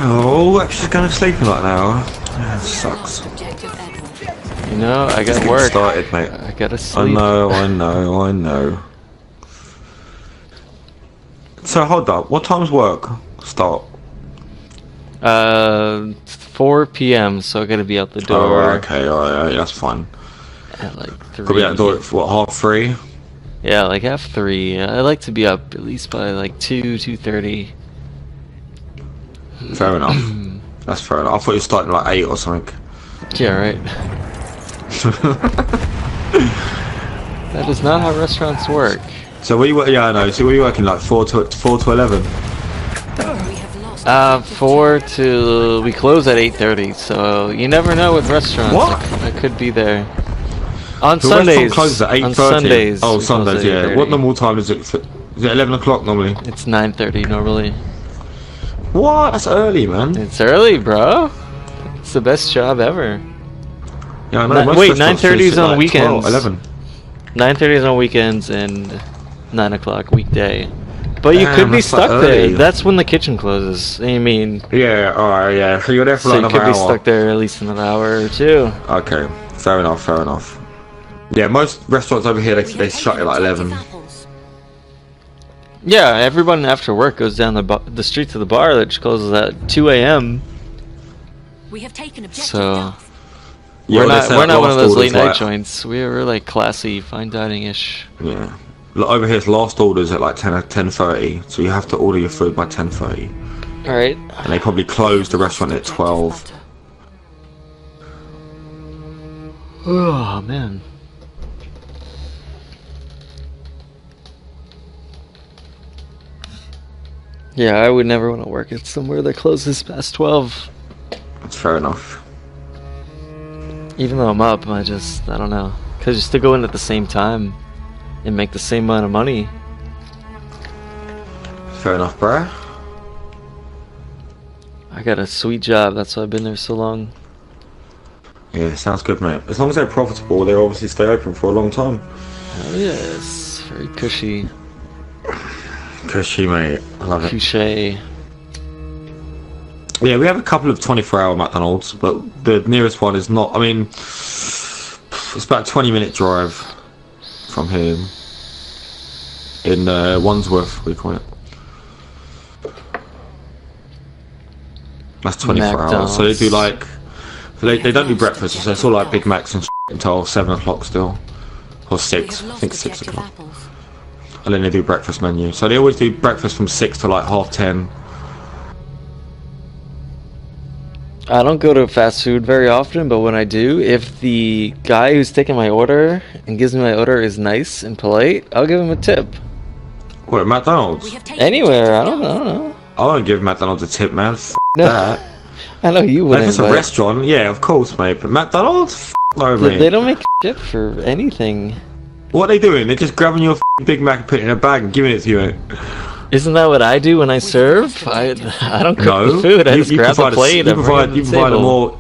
Oh, she's gonna sleep in like an hour. That sucks. You know, I got Just work. Started, mate. I gotta sleep. I know. So hold up. What time's work start? 4 p.m. So I gotta be out the door. Oh, okay, alright, that's fine. At like 3. Could be out the door at what, 3:30? Yeah, like half 3. I like to be up at least by like 2:30. Fair enough. That's fair enough. I thought you were starting like 8 or something. Yeah, right. That is not how restaurants work. So where you work? Yeah, I know. So where you working? Like 4 to 11. 4 to we close at 8:30. So you never know with restaurants. What? I could be there. On The Sundays. restaurant closes at 8:30. On Sundays. Oh, we Sundays. close at Yeah. 8:30. What normal time is it? Is it 11 o'clock normally? It's 9:30 normally. What? That's early, man. It's early, bro. It's the best job ever. Yeah, I know. Wait, 9:30 is on weekends. 11. 9:30 is on weekends and 9 o'clock weekday. But you Damn, could be that's stuck like there. early. That's when the kitchen closes. I mean, Yeah. All right. Yeah. So you're there for so like you another could be hour. stuck there at least another hour or 2. Okay. Fair enough. Fair enough. Yeah. Most restaurants over here they shut at like 11. Yeah, everyone after work goes down the street to the bar, which closes at 2 a.m. We have taken objective So Duff. Yeah, we're not one of those late night like, joints. We're like classy, fine dining ish. Yeah. Like over here's last orders at like 10:30, so you have to order your food by 10:30. All right. And they probably close the restaurant at 12. Oh man. Yeah, I would never want to work at somewhere that closes past 12. That's fair enough. Even though I'm up, I don't know. Because just to go in at the same time and make the same amount of money. Fair enough, bro. I got a sweet job, that's why I've been there so long. Yeah, sounds good, mate. As long as they're profitable, they obviously stay open for a long time. Oh yes, very cushy. Cushy, mate. I love it. Cushy. Yeah, we have a couple of 24-hour McDonald's, but the nearest one is not. I mean, it's about a 20-minute drive from here in Wandsworth, we call it. That's 24 hours. So they do like, they don't do breakfast, so it's all like Big Macs and shit until 7 o'clock still, or 6. I think 6 o'clock. And then they do breakfast menu. So they always do breakfast from 6 to like 10:30. I don't go to fast food very often, but when I do, if the guy who's taking my order and gives me my order is nice and polite, I'll give him a tip. What, at McDonald's? Anywhere, I don't know. I won't give McDonald's a tip, man. F No. that. I know you Like, wouldn't. if it's a but restaurant, yeah, of course, mate. But McDonald's? F no, they mate. don't make shit for anything. What are they doing? They're just grabbing your Big Mac and putting it in a bag and giving it to you, mate. Isn't that what I do when I serve? I don't cook No, the food. I just grab the provide plate. you and bring it provide to you the provide a table. more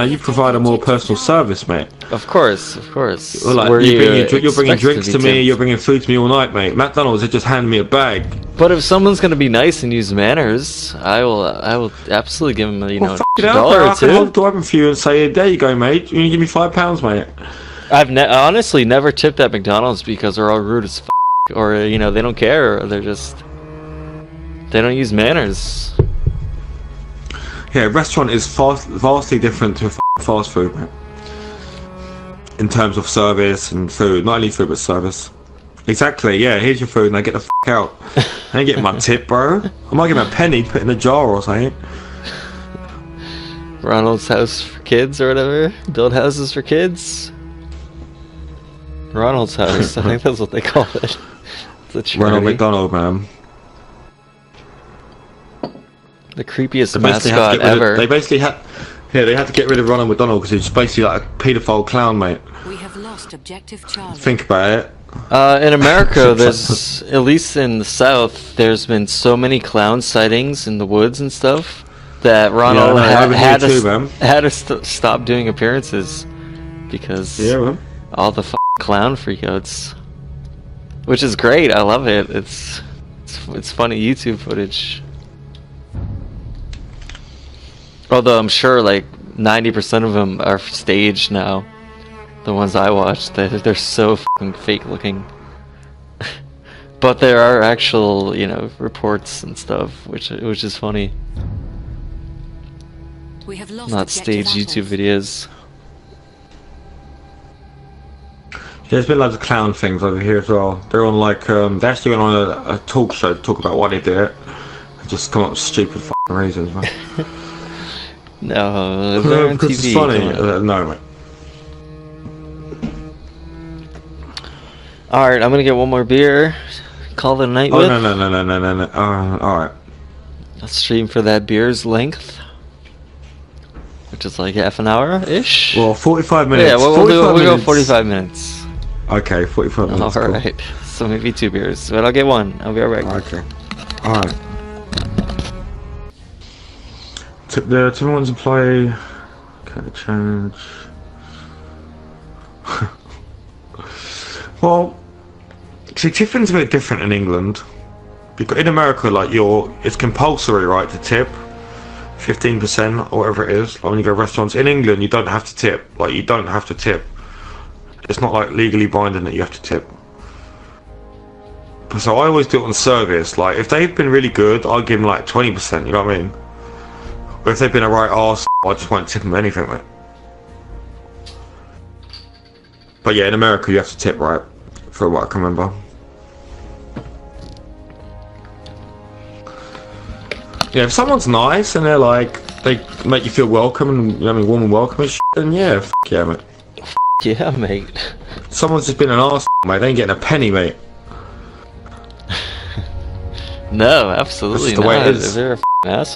you provide a more personal service, mate. Of course. Well, like, Where you're bringing expect drinks be to me. tipped. You're bringing food to me all night, mate. McDonald's, they just hand me a bag. But if someone's gonna be nice and use manners, I will absolutely give them Well, fuck it a out, dollar bro. or I can hold the two. door open for you and say, there you go, mate. You give me £5, mate. I've honestly never tipped at McDonald's because they're all rude as f***, or they don't care, or they don't use manners. Yeah, a restaurant is vastly different to fast food, mate. In terms of service and food, not only food but service. Exactly. Yeah, here's your food, and I get the f out. I ain't getting my tip, bro. I might give him a penny, put it in a jar or something. Ronald's house for kids or whatever. Build houses for kids. Ronald's house. I think that's what they call it. It's a Ronald charity. McDonald, man. The creepiest They basically had to mascot get rid of- ever. They basically had. Yeah, they had to get rid of Ronald McDonald because he's basically like a paedophile clown, mate. We have lost objective Charlie. Think about it. In America, there's, at least in the South, there's been so many clown sightings in the woods and stuff that Ronald Yeah, over here had too, to, man. stop doing appearances because Yeah, man. all the clown freakouts, which is great. I love it. It's funny YouTube footage. Although I'm sure like 90% of them are staged now. The ones I watched, they're so fucking fake looking. But there are actual, you know, reports and stuff, which is funny. We have lost Not objective staged YouTube apples. videos. Yeah, there's been loads of clown things over here as well. They're on like, they actually went on a talk show to talk about why they do it. They just come up with stupid fucking reasons, man. No, they're on Because TV. it's funny. Come on. No, mate. Alright, I'm gonna get one more beer. Call it a night Oh, with. no. Alright. I'll stream for that beer's length, which is like half an hour-ish. Well, 45 minutes. Yeah, we'll go minutes. 45 minutes. Okay, 45 minutes. cool. Alright, so maybe 2 beers, but I'll get one. I'll be alright. Okay. Alright. Tip the two ones to play. Okay, change. Well, see, tipping's a bit different in England. Because in America, like, it's compulsory, right, to tip 15% or whatever it is. Like when you go to restaurants. In England, you don't have to tip. Like, you don't have to tip. It's not like legally binding that you have to tip. So I always do it on service. Like, if they've been really good, I'll give them like 20%, you know what I mean? Or if they've been a right arse, I just won't tip them anything, mate. But yeah, in America you have to tip, right? For what I can remember. Yeah, if someone's nice and they're like, they make you feel welcome and, you know what I mean, warm and welcome and shit, then yeah, f yeah, mate. Yeah, mate. Someone's just been an arse, mate. They ain't getting a penny, mate. No, absolutely That's the way not. it is. They're a ass.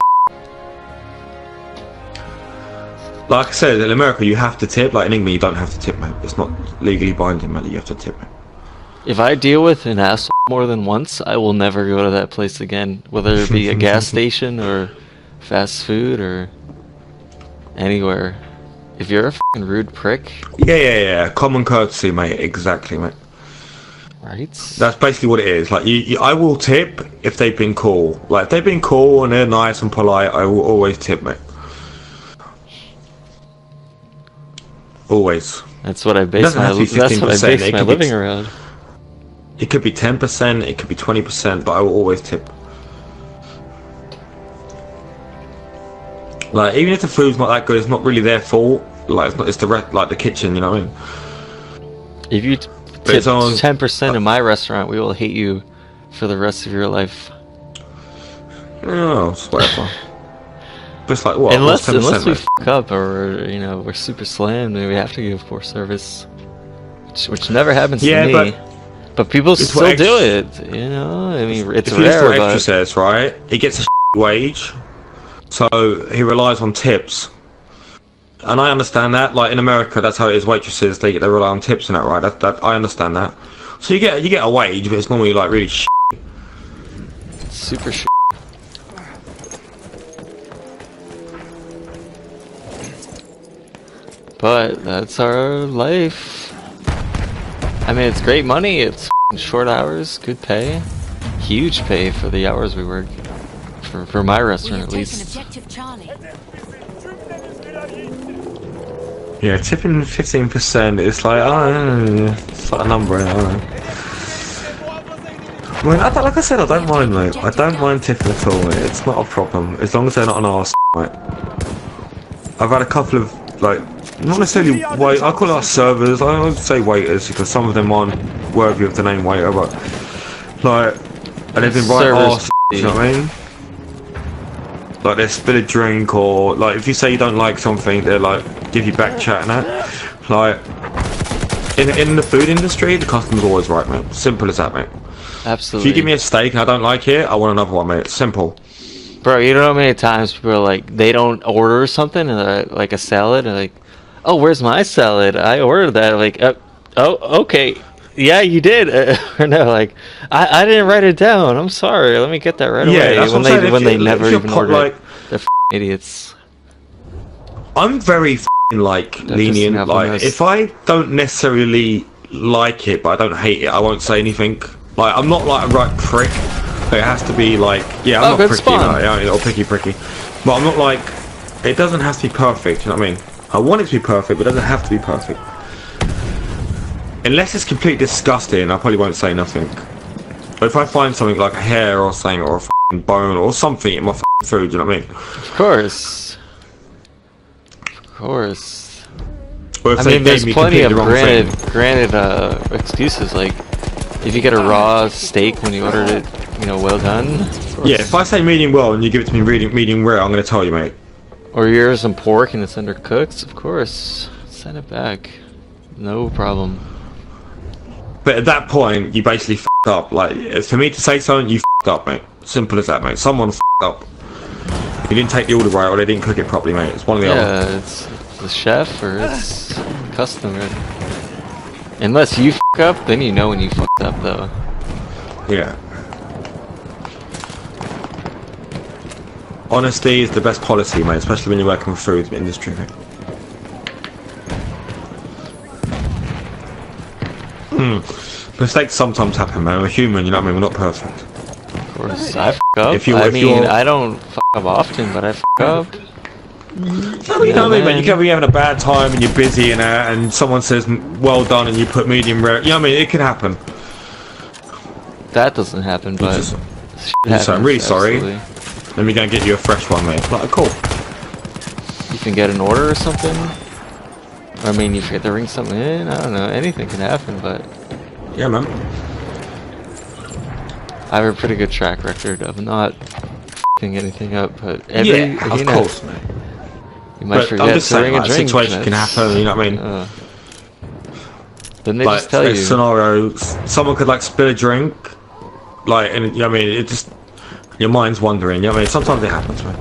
Like I said, in America you have to tip. Like in England you don't have to tip, mate. It's not legally binding, mate. You have to tip, mate. If I deal with an ass more than once, I will never go to that place again. Whether it be a gas station or fast food or anywhere. If you're a fucking rude prick, Yeah. Common courtesy, mate. Exactly, mate. right? That's basically what it is. Like, I will tip if they've been cool. Like, if they've been cool and they're nice and polite, I will always tip, mate. Always. That's what I base Doesn't my have to be that's what I 15%, base it my could be living around. It could be 10%, it could be 20%, but I will always tip. Like, even if the food's not that good, it's not really their fault. Like, it's the kitchen, you know what I mean? If you But tip it's on- 10% in my restaurant, we will hate you for the rest of your life. Oh, it's whatever. But it's like, what? Unless what's 10%, we mate? fuck up or we're super slammed and we have to give poor service, which never happens Yeah, to me. But people it's still what do it, you know. I mean, it's If you listen to rare, what Extra but says, right, he gets a wage, so he relies on tips. And I understand that. Like in America, that's how it is. Waitresses, they rely on tips and that, right? That I understand that. So you get a wage, but it's normally like really super shit. But that's our life. I mean, it's great money. It's short hours, good pay, huge pay for the hours we work. For my We restaurant, have at taken least. objective Charlie. Yeah, tipping 15%. It's like, it's like a number. I don't know. I mean, like I said, I don't mind, mate. I don't mind tipping at all, mate. It's not a problem as long as they're not an arse, mate. I've had a couple of like, not necessarily wait. I call it servers. I don't say waiters because some of them aren't worthy of the name waiter, but like, and they've been right Servers, arse. You know what I mean? Like they spill a drink, or like if you say you don't like something, they're like give you back chat and that. Like in the food industry, the customer's always right, mate. Simple as that, mate. Absolutely. If you give me a steak and I don't like it, I want another one, mate. It's simple. Bro, you know how many times people are like, they don't order something, and like a salad, and like, oh, where's my salad? I ordered that. Like, oh, okay. Yeah, you did. Or no, like, I didn't write it down. I'm sorry. Let me get that right away. That's When what I'm saying. when If they you- never if you're even pot- order like, it. They're idiots. I'm very like lenient. just Like happiness. if I don't necessarily like it, but I don't hate it, I won't say anything. Like I'm not like a right prick. It has to be like, yeah, I'm Oh, not good pricky, spawn. like, or pricky. But I'm not like, it doesn't have to be perfect, you know what I mean? I want it to be perfect, but it doesn't have to be perfect. Unless it's completely disgusting, I probably won't say nothing. But if I find something like a hair or something, or a f***ing bone or something in my f***ing food, you know what I mean? Of course. Of course. Or if I they mean, there's gave me plenty of completely the wrong thing. granted excuses, like if you get a raw steak when you ordered it, you know, well done. Yeah, if I say medium well and you give it to me medium rare, I'm going to tell you, mate. Or you're some pork and it's undercooked, of course. Send it back. No problem. But at that point, you basically f***ed up. Like, for me to say something, you f***ed up, mate. Simple as that, mate. Someone f***ed up. You didn't take the order right, or they didn't cook it properly, mate. It's one or the other. Yeah, it's the chef or it's customer. Unless you f*** up, then you know when you f***ed up, though. Yeah. Honesty is the best policy, mate, especially when you're working with food industry, mate. Mistakes sometimes happen, man. We're human, you know what I mean? We're not perfect. Of course, I f*** up. I don't f*** up often, but I f*** up. You know what I mean, man? You can be having a bad time and you're busy and someone says, well done, and you put medium rare. You know what I mean? It can happen. That doesn't happen, but... So I'm really sorry. Let me go and get you a fresh one, mate. Like, cool. You can get an order or something? Or, I mean, you forget to ring something in? I don't know. Anything can happen, but... Yeah, man. I have a pretty good track record of not f***ing anything up, but yeah, of course, mate. You might but forget I'm just to ring saying, a like, drink. situation can happen, you know what I mean? Then they like, just tell you. Scenario, someone could, like, spill a drink, like, and, you know what I mean? It just... Your mind's wandering, you know what I mean? Sometimes it happens, man.